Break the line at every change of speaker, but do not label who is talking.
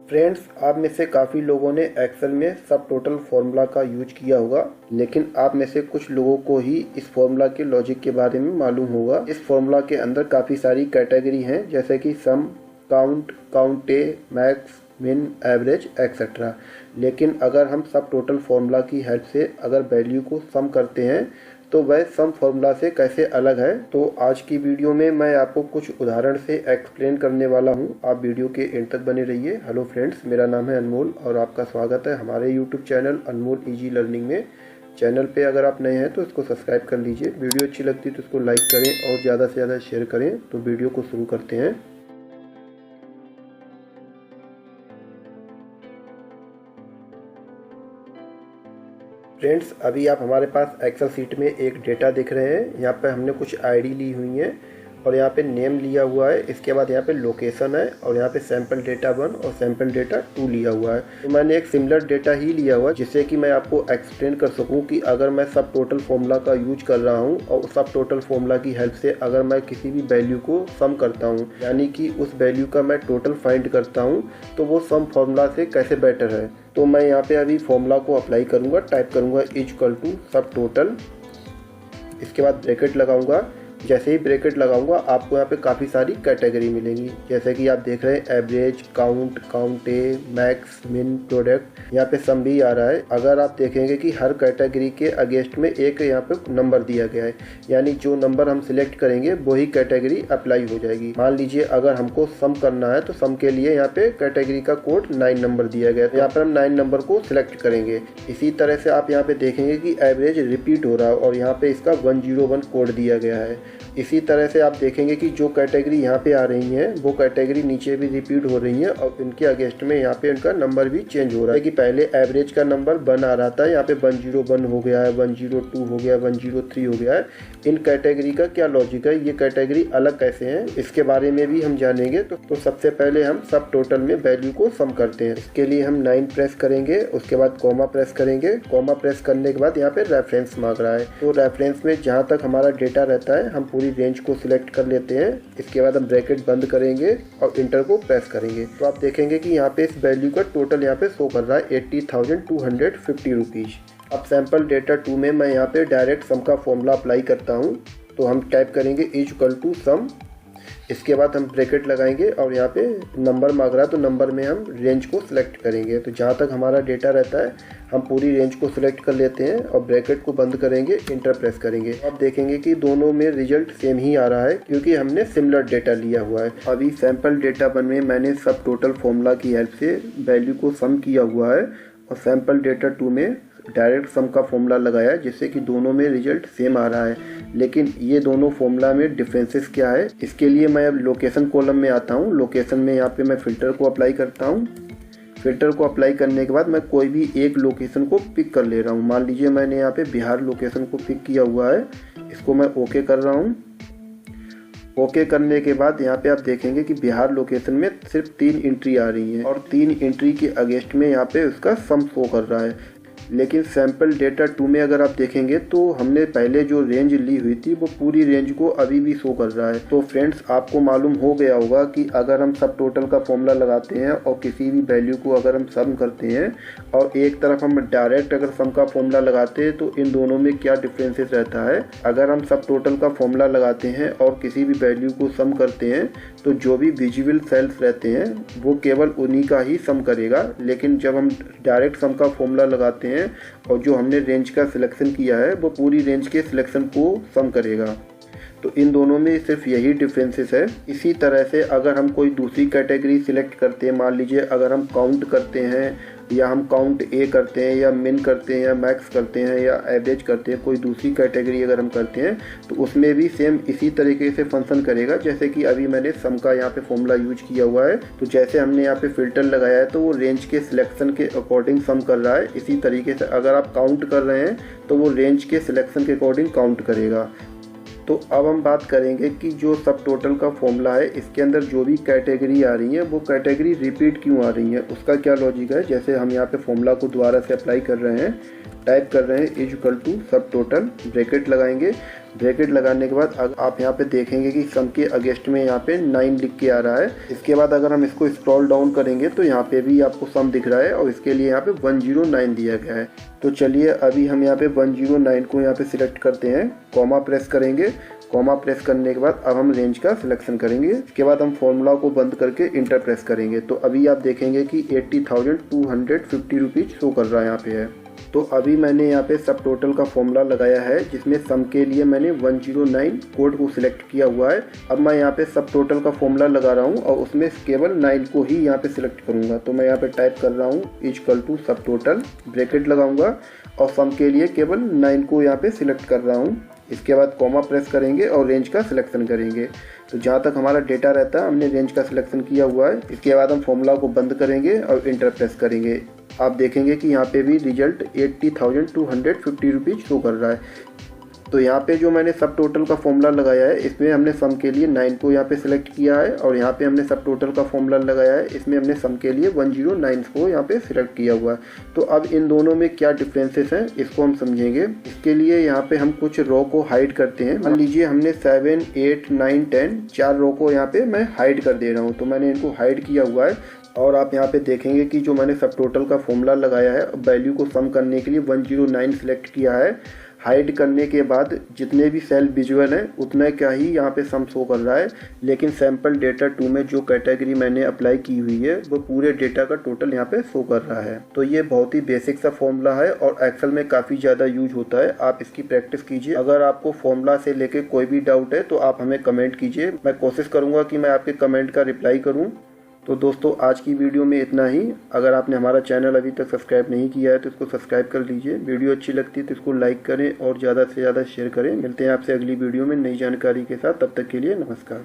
Friends, आप में से काफ़ी लोगों ने एक्सेल में सब टोटल फार्मूला का यूज किया होगा, लेकिन आप में से कुछ लोगों को ही इस फार्मूला के लॉजिक के बारे में मालूम होगा। इस फार्मूला के अंदर काफ़ी सारी कैटेगरी हैं, जैसे कि सम, काउंट, काउंटे, मैक्स, मिन, एवरेज एक्सेट्रा। लेकिन अगर हम सब टोटल फार्मूला की हेल्प से अगर वैल्यू को सम करते हैं तो वह सम फार्मूला से कैसे अलग है, तो आज की वीडियो में मैं आपको कुछ उदाहरण से एक्सप्लेन करने वाला हूं। आप वीडियो के एंड तक बने रहिए। हेलो फ्रेंड्स, मेरा नाम है अनमोल और आपका स्वागत है हमारे यूट्यूब चैनल अनमोल इजी लर्निंग में। चैनल पे अगर आप नए हैं तो इसको सब्सक्राइब कर लीजिए। वीडियो अच्छी लगती है तो इसको लाइक करें और ज़्यादा से ज़्यादा शेयर करें। तो वीडियो को शुरू करते हैं। फ्रेंड्स, अभी आप हमारे पास एक्सेल सीट में एक डेटा देख रहे हैं। यहाँ पे हमने कुछ आईडी ली हुई है और यहाँ पे नेम लिया हुआ है। इसके बाद यहाँ पे लोकेशन है और यहाँ पे सैम्पल डेटा 1 और सैम्पल डेटा 2 लिया हुआ है। तो मैंने एक सिमिलर डेटा ही लिया हुआ है जिससे कि मैं आपको एक्सप्लेन कर सकूँ कि अगर मैं सब टोटल फॉर्मूला का यूज कर रहा हूँ और सब टोटल फॉर्मूला की हेल्प से अगर मैं किसी भी वैल्यू को सम करता हूँ, यानी कि उस वैल्यू का मैं टोटल फाइंड करता हूँ, तो वो सम फॉर्मूला से कैसे बेटर है। तो मैं यहाँ पे अभी फॉर्मूला को अप्लाई करूँगा। टाइप करूँगा इक्वल टू सब टोटल, इसके बाद ब्रैकेट लगाऊंगा। जैसे ही ब्रैकेट लगाऊंगा आपको यहाँ पे काफ़ी सारी कैटेगरी मिलेंगी, जैसे कि आप देख रहे हैं एवरेज, काउंट, काउंटे, मैक्स, मिन, प्रोडक्ट। यहाँ पे सम भी आ रहा है। अगर आप देखेंगे कि हर कैटेगरी के अगेंस्ट में एक यहाँ पे नंबर दिया गया है, यानी जो नंबर हम सिलेक्ट करेंगे वही कैटेगरी अप्लाई हो जाएगी। मान लीजिए अगर हमको सम करना है तो सम के लिए यहाँ पे कैटेगरी का कोड 9 नंबर दिया गया है। यहाँ पर हम 9 नंबर को सिलेक्ट करेंगे। इसी तरह से आप यहाँ पे देखेंगे कि एवरेज रिपीट हो रहा है और यहाँ पे इसका 101 कोड दिया गया है। इसी तरह से आप देखेंगे कि जो कैटेगरी यहाँ पे आ रही हैं वो कैटेगरी नीचे भी रिपीट हो रही हैं और इनके अगेंस्ट में यहाँ पे इनका नंबर भी चेंज हो रहा है कि पहले एवरेज का नंबर 1 आ रहा था, यहाँ पे 101 हो गया है, 102 हो गया, 103 हो गया है। इन कैटेगरी का क्या लॉजिक है, ये कैटेगरी अलग कैसे हैं, इसके बारे में भी हम जानेंगे। तो सबसे पहले हम सब टोटल में वैल्यू को सम करते हैं। इसके लिए हम 9 प्रेस करेंगे, उसके बाद कॉमा प्रेस करेंगे। कॉमा प्रेस करने के बाद यहाँ पे रेफरेंस मांग रहा है, तो रेफरेंस में जहाँ तक हमारा डेटा रहता है हम पूरी रेंज को सिलेक्ट कर लेते हैं। इसके बाद हम ब्रैकेट बंद करेंगे और इंटर को प्रेस करेंगे। तो आप देखेंगे कि यहाँ पे इस वैल्यू का टोटल यहाँ पे शो कर रहा है 80,250 रुपीज़। अब सैम्पल डेटा 2 में मैं यहाँ पे डायरेक्ट सम का फॉर्मूला अप्लाई करता हूँ। तो हम टाइप करेंगे इक्वल टू सम, इसके बाद हम ब्रैकेट लगाएंगे और यहाँ पे नंबर मांग रहा है तो नंबर में हम रेंज को सिलेक्ट करेंगे। तो जहाँ तक हमारा डेटा रहता है हम पूरी रेंज को सिलेक्ट कर लेते हैं और ब्रैकेट को बंद करेंगे, इंटर प्रेस करेंगे। अब देखेंगे कि दोनों में रिजल्ट सेम ही आ रहा है क्योंकि हमने सिमिलर डेटा लिया हुआ है। अभी सैम्पल डेटा 1 में मैंने सब टोटल फॉर्मूला की हेल्प से वैल्यू को सम किया हुआ है और सैम्पल डेटा 2 में डायरेक्ट सम का फॉर्मूला लगाया, जिससे कि दोनों में रिजल्ट सेम आ रहा है। लेकिन ये दोनों फॉर्मूला में डिफरेंसेस क्या है, इसके लिए मैं अब लोकेशन कॉलम में आता हूँ। लोकेशन में यहाँ पे मैं फ़िल्टर को अप्लाई करता हूँ। फ़िल्टर को अप्लाई करने के बाद मैं कोई भी एक लोकेशन को पिक कर ले रहा हूँ। मान लीजिए मैंने यहाँ पे बिहार लोकेशन को पिक किया हुआ है, इसको मैं ओके कर रहा हूँ। ओके करने के बाद यहाँ पे आप देखेंगे कि बिहार लोकेशन में सिर्फ 3 एंट्री आ रही हैं और 3 एंट्री के अगेंस्ट में यहाँ पे उसका सम शो कर रहा है। लेकिन सैम्पल डेटा 2 में अगर आप देखेंगे तो हमने पहले जो रेंज ली हुई थी वो पूरी रेंज को अभी भी शो कर रहा है। तो फ्रेंड्स, आपको मालूम हो गया होगा कि अगर हम सब टोटल का फॉर्मूला लगाते हैं और किसी भी वैल्यू को अगर हम सम करते हैं और एक तरफ हम डायरेक्ट अगर सम का फॉर्मूला लगाते हैं तो इन दोनों में क्या डिफरेंसेस रहता है। अगर हम सब टोटल का फॉर्मूला लगाते हैं और किसी भी वैल्यू को सम करते हैं तो जो भी विजिबल सेल्स रहते हैं वो केवल उन्हीं का ही सम करेगा। लेकिन जब हम डायरेक्ट सम का फॉर्मूला लगाते हैं और जो हमने रेंज का सिलेक्शन किया है वो पूरी रेंज के सिलेक्शन को सम करेगा। तो इन दोनों में सिर्फ यही डिफरेंसेस है। इसी तरह से अगर हम कोई दूसरी कैटेगरी सिलेक्ट करते हैं, मान लीजिए अगर हम काउंट करते हैं या हम काउंट ए करते हैं या मिन करते हैं या मैक्स करते हैं या एवरेज करते हैं, कोई दूसरी कैटेगरी अगर हम करते हैं तो उसमें भी सेम इसी तरीके से फंक्शन करेगा। जैसे कि अभी मैंने सम का यहाँ पे फॉर्मूला यूज किया हुआ है, तो जैसे हमने यहाँ पे फिल्टर लगाया है तो वो रेंज के सिलेक्शन के अकॉर्डिंग सम कर रहा है। इसी तरीके से अगर आप काउंट कर रहे हैं तो वो रेंज के सिलेक्शन के अकॉर्डिंग काउंट करेगा। तो अब हम बात करेंगे कि जो सब टोटल का फॉर्मूला है इसके अंदर जो भी कैटेगरी आ रही है वो कैटेगरी रिपीट क्यों आ रही है, उसका क्या लॉजिक है। जैसे हम यहाँ पे फॉर्मूला को दोबारा से अप्लाई कर रहे हैं, टाइप कर रहे हैं इक्वल टू सब टोटल, ब्रैकेट लगाएंगे ब्रैकेट लगाने के बाद आप यहाँ पे देखेंगे कि सम के अगेंस्ट में यहाँ पे 9 लिख के आ रहा है। इसके बाद अगर हम इसको स्क्रॉल डाउन करेंगे तो यहाँ पे भी आपको सम दिख रहा है और इसके लिए यहाँ पे 109 दिया गया है। तो चलिए अभी हम यहाँ पे 109 को यहाँ पे सिलेक्ट करते हैं, कॉमा प्रेस करेंगे। कॉमा प्रेस करने के बाद अब हम रेंज का सिलेक्शन करेंगे। इसके बाद हम फॉर्मूला को बंद करके इंटर प्रेस करेंगे। तो अभी आप देखेंगे कि 80,250 रुपीज़ शो कर रहा है यहाँ पे है। तो अभी मैंने यहाँ पे सब टोटल का फॉर्मूला लगाया है जिसमें सम के लिए मैंने 109 कोड को सिलेक्ट किया हुआ है। अब मैं यहाँ पे सब टोटल का फॉर्मूला लगा रहा हूँ और उसमें केवल 9 को ही यहाँ पे सिलेक्ट करूँगा। तो मैं यहाँ पे टाइप कर रहा हूँ इक्वल टू सब टोटल, ब्रैकेट लगाऊंगा और सम के लिए केवल 9 को यहाँ पे सिलेक्ट कर रहा हूँ। इसके बाद कॉमा प्रेस करेंगे और रेंज का सिलेक्शन करेंगे। तो जहाँ तक हमारा डेटा रहता है हमने रेंज का सिलेक्शन किया हुआ है। इसके बाद हम फॉर्मूला को बंद करेंगे और इंटर प्रेस करेंगे। आप देखेंगे कि यहाँ पे भी रिजल्ट 80,250 रुपीज़ शो कर रहा है। तो यहाँ पे जो मैंने सब टोटल का फॉर्मूला लगाया है इसमें हमने सम के लिए 9 को यहाँ पे सिलेक्ट किया है और यहाँ पे हमने सब टोटल का फॉर्मूला लगाया है इसमें हमने सम के लिए 109 को यहाँ पे सिलेक्ट किया हुआ है। तो अब इन दोनों में क्या डिफरेंसेस हैं इसको हम समझेंगे। इसके लिए यहाँ पे हम कुछ रो को हाइड करते हैं। मान लीजिए हमने 7, 8, 9, 10 4 रो को यहाँ पे मैं हाइड कर दे रहा हूँ। तो मैंने इनको हाइड किया हुआ है और आप यहाँ पे देखेंगे कि जो मैंने सब टोटल का फॉर्मूला लगाया है वैल्यू को सम करने के लिए 109 सिलेक्ट किया है। हाइड करने के बाद जितने भी सेल विजुअल हैं उतना क्या ही यहाँ पे सम शो कर रहा है, लेकिन सैम्पल डेटा 2 में जो कैटेगरी मैंने अप्लाई की हुई है वो पूरे डेटा का टोटल यहाँ पे शो कर रहा है। तो ये बहुत ही बेसिक सा फॉर्मूला है और एक्सेल में काफ़ी ज़्यादा यूज होता है। आप इसकी प्रैक्टिस कीजिए। अगर आपको फॉर्मूला से लेके कोई भी डाउट है तो आप हमें कमेंट कीजिए। मैं कोशिश करूँगा कि मैं आपके कमेंट का रिप्लाई करूँ। तो दोस्तों आज की वीडियो में इतना ही। अगर आपने हमारा चैनल अभी तक सब्सक्राइब नहीं किया है तो इसको सब्सक्राइब कर लीजिए। वीडियो अच्छी लगती है तो इसको लाइक करें और ज़्यादा से ज़्यादा शेयर करें। मिलते हैं आपसे अगली वीडियो में नई जानकारी के साथ। तब तक के लिए नमस्कार।